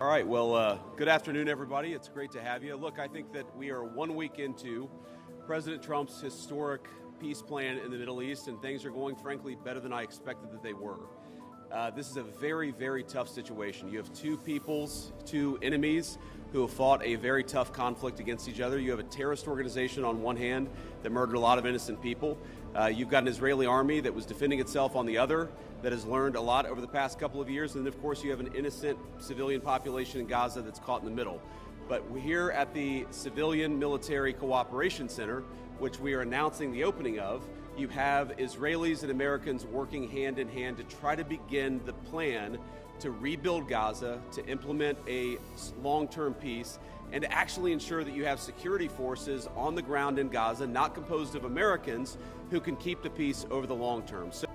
All right, well, good afternoon, everybody. It's great to have you. Look, I think that we are 1 week into President Trump's historic peace plan in the Middle East, and things are going, frankly, better than I expected that they were. This is a very, very tough situation. You have two peoples, two enemies who have fought a very tough conflict against each other. You have a terrorist organization on one hand that murdered a lot of innocent people. You've got an Israeli army that was defending itself on the other, that has learned a lot over the past couple of years. And then, of course, you have an innocent civilian population in Gaza that's caught in the middle. But we're here at the Civilian Military Cooperation Center, which we are announcing the opening of. You have Israelis and Americans working hand in hand to try to begin the plan to rebuild Gaza, to implement a long-term peace, and to actually ensure that you have security forces on the ground in Gaza, not composed of Americans, who can keep the peace over the long term. So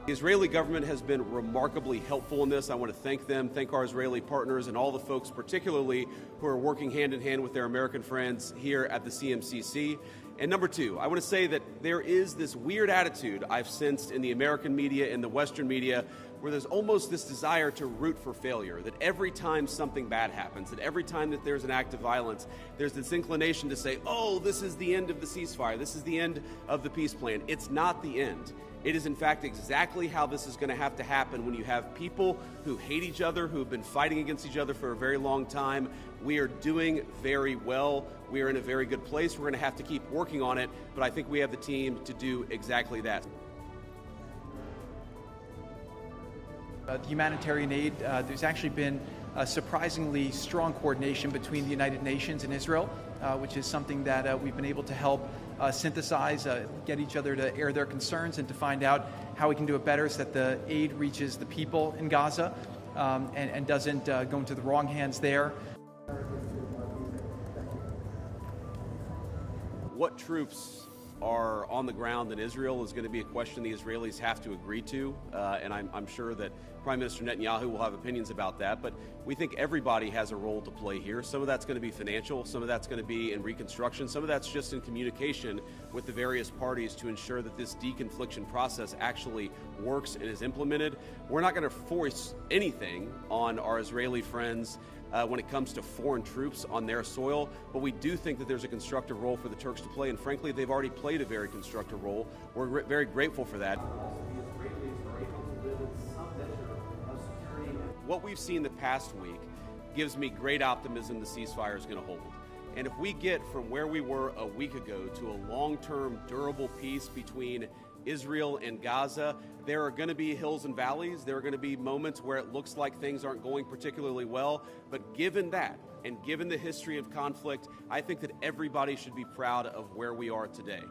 the Israeli government has been remarkably helpful in this. I want to thank them, thank our Israeli partners, and all the folks particularly who are working hand in hand with their American friends here at the CMCC. And number two, I want to say that there is this weird attitude I've sensed in the American media and the Western media where there's almost this desire to root for failure, that every time something bad happens, that every time that there's an act of violence, there's this inclination to say, oh, this is the end of the ceasefire, this is the end of the peace plan. It's not the end. It is, in fact, exactly how this is going to have to happen when you have people who hate each other, who have been fighting against each other for a very long time. We are doing very well. We are in a very good place. We're going to have to keep working on it, but I think we have the team to do exactly that. The humanitarian aid, there's actually been a surprisingly strong coordination between the United Nations and Israel, which is something that we've been able to help synthesize, get each other to air their concerns and to find out how we can do it better so that the aid reaches the people in Gaza and doesn't go into the wrong hands there. What troops are on the ground in Israel is going to be a question the Israelis have to agree to, and I'm sure that Prime Minister Netanyahu will have opinions about that, but we think everybody has a role to play here. Some of that's going to be financial, some of that's going to be in reconstruction, some of that's just in communication with the various parties to ensure that this deconfliction process actually works and is implemented. We're not going to force anything on our Israeli friends when it comes to foreign troops on their soil, but we do think that there's a constructive role for the Turks to play, and frankly, they've already played a very constructive role. We're very grateful for that. What we've seen the past week gives me great optimism the ceasefire is going to hold. And if we get from where we were a week ago to a long-term, durable peace between Israel and Gaza, there are going to be hills and valleys. There are going to be moments where it looks like things aren't going particularly well. But given that, and given the history of conflict, I think that everybody should be proud of where we are today.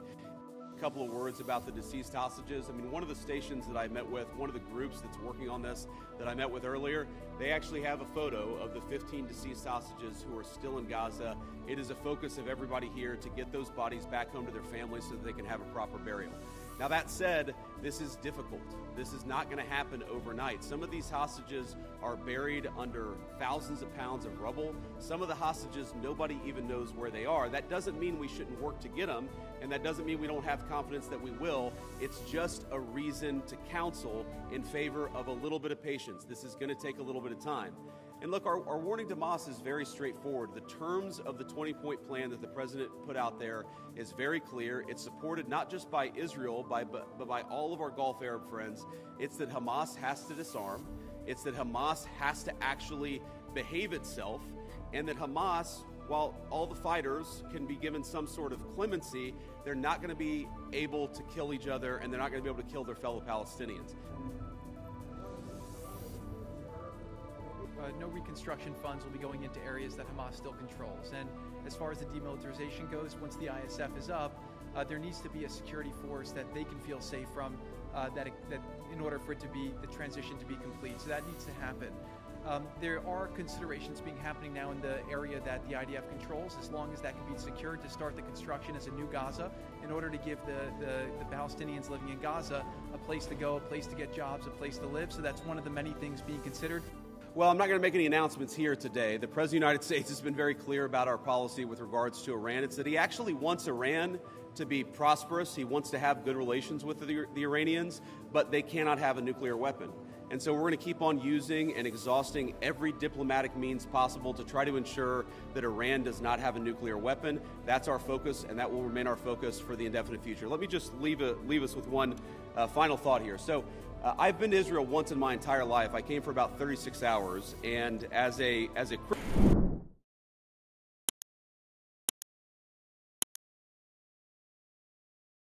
A couple of words about the deceased hostages. I mean, one of the stations that I met with, one of the groups that's working on this that I met with earlier, they actually have a photo of the 15 deceased hostages who are still in Gaza. It is a focus of everybody here to get those bodies back home to their families so that they can have a proper burial. Now, that said, this is difficult. This is not going to happen overnight. Some of these hostages are buried under thousands of pounds of rubble. Some of the hostages, nobody even knows where they are. That doesn't mean we shouldn't work to get them, and that doesn't mean we don't have confidence that we will. It's just a reason to counsel in favor of a little bit of patience. This is going to take a little bit of time. And look, our warning to Hamas is very straightforward. The terms of the 20-point plan that the president put out there is very clear. It's supported not just by Israel, but by all of our Gulf Arab friends. It's that Hamas has to disarm. It's that Hamas has to actually behave itself. And that Hamas, while all the fighters can be given some sort of clemency, they're not going to be able to kill each other, and they're not going to be able to kill their fellow Palestinians. No reconstruction funds will be going into areas that Hamas still controls. And as far as the demilitarization goes, once the ISF is up, there needs to be a security force that they can feel safe from, that in order for it to be the transition to be complete. So that needs to happen. There are considerations happening now in the area that the IDF controls, as long as that can be secured, to start the construction as a new Gaza, in order to give the Palestinians living in Gaza a place to go, a place to get jobs, a place to live. So that's one of the many things being considered. Well, I'm not going to make any announcements here today. The President of the United States has been very clear about our policy with regards to Iran. It's that he actually wants Iran to be prosperous. He wants to have good relations with the Iranians, but they cannot have a nuclear weapon. And so we're going to keep on using and exhausting every diplomatic means possible to try to ensure that Iran does not have a nuclear weapon. That's our focus, and that will remain our focus for the indefinite future. Let me just leave us with one final thought here. So I've been to Israel once in my entire life. I came for about 36 hours, and as a